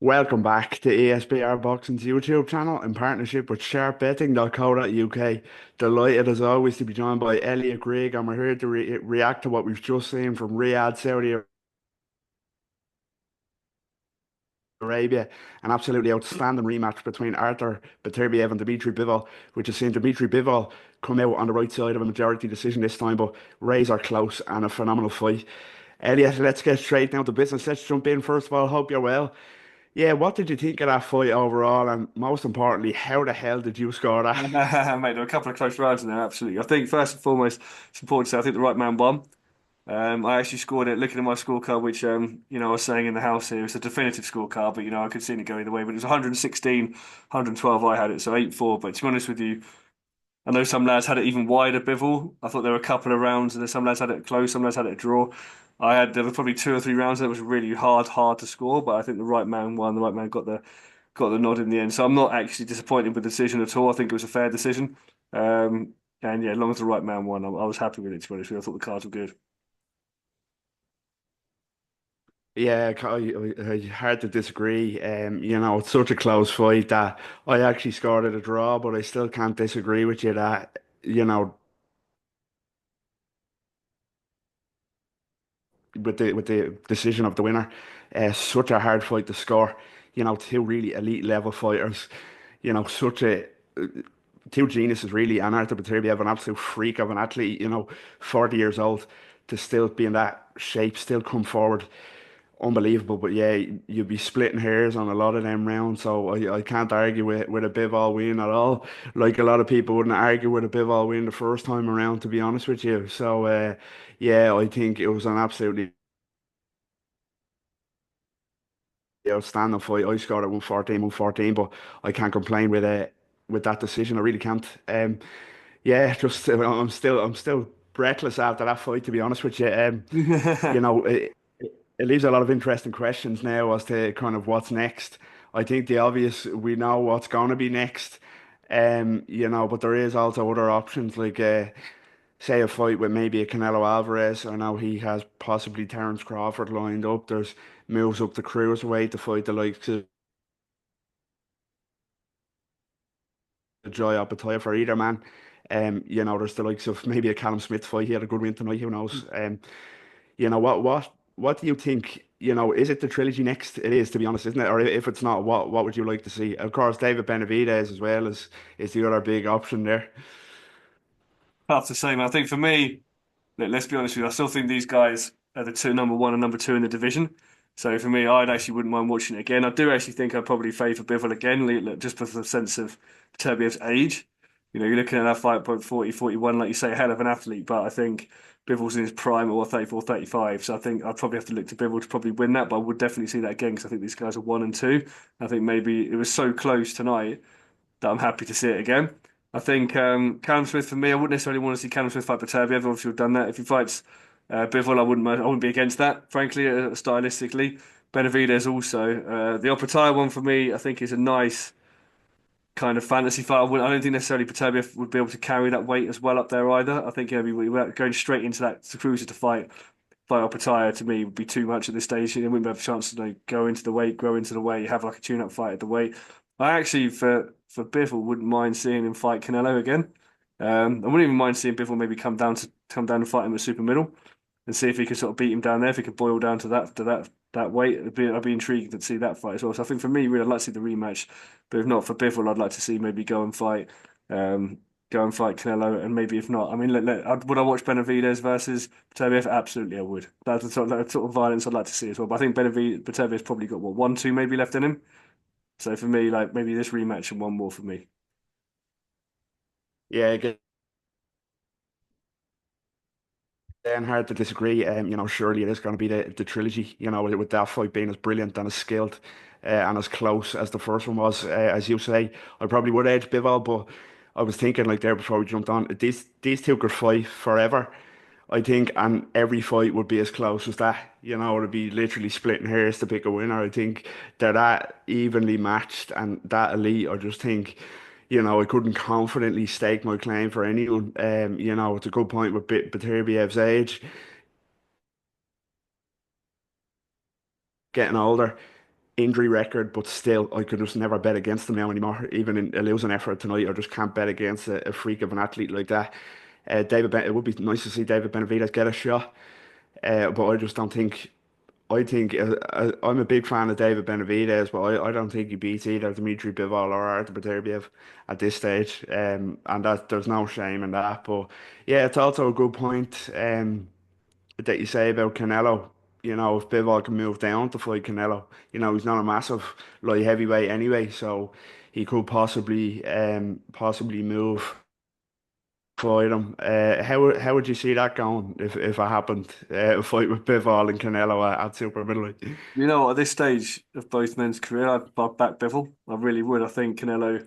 Welcome back to ESBR Boxing's YouTube channel in partnership with sharpbetting.co.uk. Delighted as always to be joined by Elliot Grigg, and we're here to react to what we've just seen from Riyadh, Saudi Arabia. An absolutely outstanding rematch between Artur BETERBIEV and Dimitri Bivol, which has seen Dimitri Bivol come out on the right side of a majority decision this time, but razor close and a phenomenal fight. Elliot, let's get straight down to business. Let's jump in. First of all, hope you're well. Yeah, what did you think of that fight overall? And most importantly, how the hell did you score that? Mate, there were a couple of close rounds in there, absolutely. I think first and foremost, it's important to say I think the right man won. I actually scored it looking at my scorecard, which I was saying in the house here, it's a definitive scorecard, but I could see it go either way. But it was 116, 112 I had it, so 8-4. But to be honest with you, I know some lads had it even wider, Bivol. I thought there were a couple of rounds, and then some lads had it close, some lads had it a draw. There were probably two or three rounds that was really hard to score, but I think the right man won. The right man got the nod in the end. So I'm not actually disappointed with the decision at all. I think it was a fair decision. And yeah, as long as the right man won, I was happy with it, to be honest with you. I thought the cards were good. Yeah, hard to disagree. It's such a close fight that I actually scored it a draw, but I still can't disagree with you that, with the decision of the winner, such a hard fight to score. Two really elite level fighters. Such a two geniuses really, and Artur Beterbiev, an absolute freak of an athlete. 40 years old to still be in that shape, still come forward. Unbelievable, but yeah, you'd be splitting hairs on a lot of them rounds, so I can't argue with a Bivol win at all. Like a lot of people wouldn't argue with a Bivol win the first time around, to be honest with you. So yeah, I think it was an absolutely outstanding fight. I scored at 114, 114, but I can't complain with that decision. I really can't. Yeah, just I'm still breathless after that fight, to be honest with you. You know, it, it leaves a lot of interesting questions now as to kind of what's next. I think the obvious, we know what's going to be next. But there is also other options like say a fight with maybe a Canelo Alvarez. I know he has possibly Terence Crawford lined up. There's moves up the cruiserweight to fight the likes of Joy Apatoya for either man. There's the likes of maybe a Callum Smith fight. He had a good win tonight. Who knows? What do you think? Is it the trilogy next? It is, to be honest, isn't it? Or if it's not, what would you like to see? Of course, David Benavidez as well is the other big option there. Tough to say, man. I think for me, look, let's be honest with you, I still think these guys are the two, number one and number two in the division. So for me, I'd actually wouldn't mind watching it again. I do actually think I'd probably favour Bivol again, just for the sense of Terbiev's age. You're looking at that fight point 40, 41, like you say, a hell of an athlete, but I think Bivol's in his prime or 34, 35. So I think I'd probably have to look to Bivol to probably win that, but I would definitely see that again because I think these guys are one and two. I think maybe it was so close tonight that I'm happy to see it again. I think Callum Smith for me, I wouldn't necessarily want to see Callum Smith fight Beterbiev. Obviously, we've done that. If he fights Bivol, I wouldn't be against that. Frankly, stylistically, Benavidez also. The Opetaya one for me, I think is a nice kind of fantasy fight. I don't think necessarily Beterbiev would be able to carry that weight as well up there either. I think we were going straight into that to cruiser to fight Opetaya to me would be too much at this stage. He wouldn't have a chance to go into the weight, grow into the weight, have like a tune-up fight at the weight. I actually, for Bivol, wouldn't mind seeing him fight Canelo again. I wouldn't even mind seeing Bivol maybe come down and fight him at super middle and see if he could sort of beat him down there. If he could boil down to that weight, I'd be intrigued to see that fight as well. So I think for me, really, I'd like to see the rematch. But if not for Bivol, I'd like to see maybe um, go and fight Canelo, and maybe if not, I mean, would I watch Benavidez versus Beterbiev? Absolutely, I would. That's the sort of violence I'd like to see as well. But I think Beterbiev's probably got what, one, two maybe left in him. So for me, like maybe this rematch and one more for me. Yeah, again, hard to disagree. Surely it is going to be the trilogy. With that fight being as brilliant and as skilled and as close as the first one was. As you say, I probably would edge Bivol, but I was thinking like there before we jumped on. These two could fight forever. I think, and every fight would be as close as that. It'd be literally splitting hairs to pick a winner. I think they're that evenly matched and that elite. I just think, I couldn't confidently stake my claim for anyone. It's a good point with Beterbiev's age, getting older. injury record, but still, I could just never bet against them now anymore. Even in a losing effort tonight, I just can't bet against a freak of an athlete like that. It would be nice to see David Benavidez get a shot, but I just don't think. I think I'm a big fan of David Benavidez, but I don't think he beats either Dmitry Bivol or Artur Beterbiev at this stage. And that there's no shame in that. But yeah, it's also a good point that you say about Canelo. You know, if Bivol can move down to fight Canelo, you know, he's not a massive light heavyweight anyway, so he could possibly move fight him. How would you see that going if it happened? A fight with Bivol and Canelo at super middleweight. You know what? At this stage of both men's career, I'd back Bivol. I really would. I think Canelo,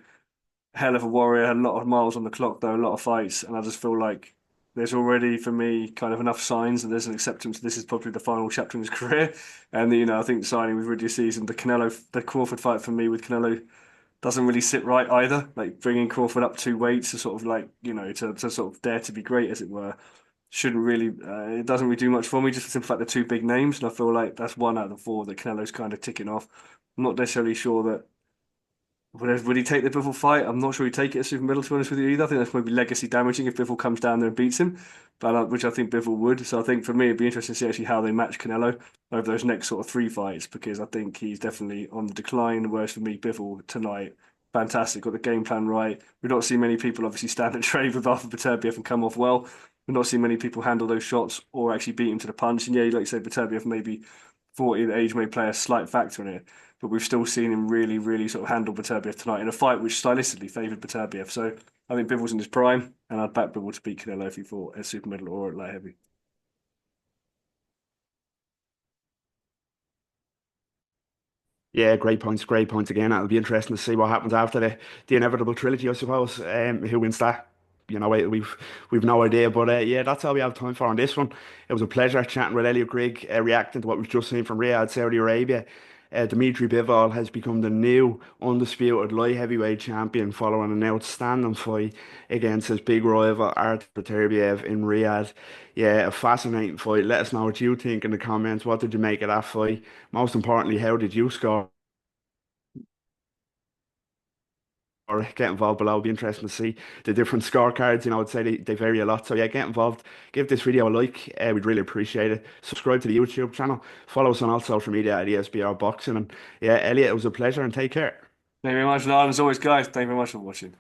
hell of a warrior, had a lot of miles on the clock, though, a lot of fights, and I just feel like there's already, for me, kind of enough signs that there's an acceptance this is probably the final chapter in his career. And I think signing with Ridley season, the Crawford fight for me with Canelo doesn't really sit right either. Like bringing Crawford up 2 weights to sort of like to sort of dare to be great, as it were, shouldn't really. It doesn't really do much for me. Just for the simple fact they're two big names, and I feel like that's one out of the four that Canelo's kind of ticking off. I'm not necessarily sure that would he take the Bivol fight? I'm not sure he'd take it as super middle, to be honest with you either. I think that's maybe legacy damaging if Bivol comes down there and beats him, but which I think Bivol would. So I think for me it'd be interesting to see actually how they match Canelo over those next sort of three fights, because I think he's definitely on the decline. Whereas for me, Bivol tonight, fantastic, got the game plan right. We've not seen many people obviously stand and trade with Arthur Beterbiev and come off well. We've not seen many people handle those shots or actually beat him to the punch. And yeah, like you say, Beterbiev maybe 40 the age may play a slight factor in it, but we've still seen him really, really sort of handle Beterbiev tonight in a fight which stylistically favoured Beterbiev. So I think Bivol's in his prime, and I'd back Bivol to beat Canelo if he fought at super middle or at light heavy. Yeah, great points again. It'll be interesting to see what happens after the inevitable trilogy, I suppose. Who wins that? You know, we've no idea. But yeah, that's all we have time for on this one. It was a pleasure chatting with Elliot Grigg, reacting to what we've just seen from Riyadh, Saudi Arabia. Dmitry Bivol has become the new undisputed light heavyweight champion following an outstanding fight against his big rival Artur Beterbiev in Riyadh. Yeah, a fascinating fight. Let us know what you think in the comments. What did you make of that fight? Most importantly, how did you score? Or get involved below. It'll be interesting to see the different scorecards. You know, I'd say they vary a lot. So yeah, get involved. Give this video a like. We'd really appreciate it. Subscribe to the YouTube channel. Follow us on all social media at ESBR Boxing. And yeah, Elliot, it was a pleasure and take care. Thank you very much, Niall. As always, guys, thank you very much for watching.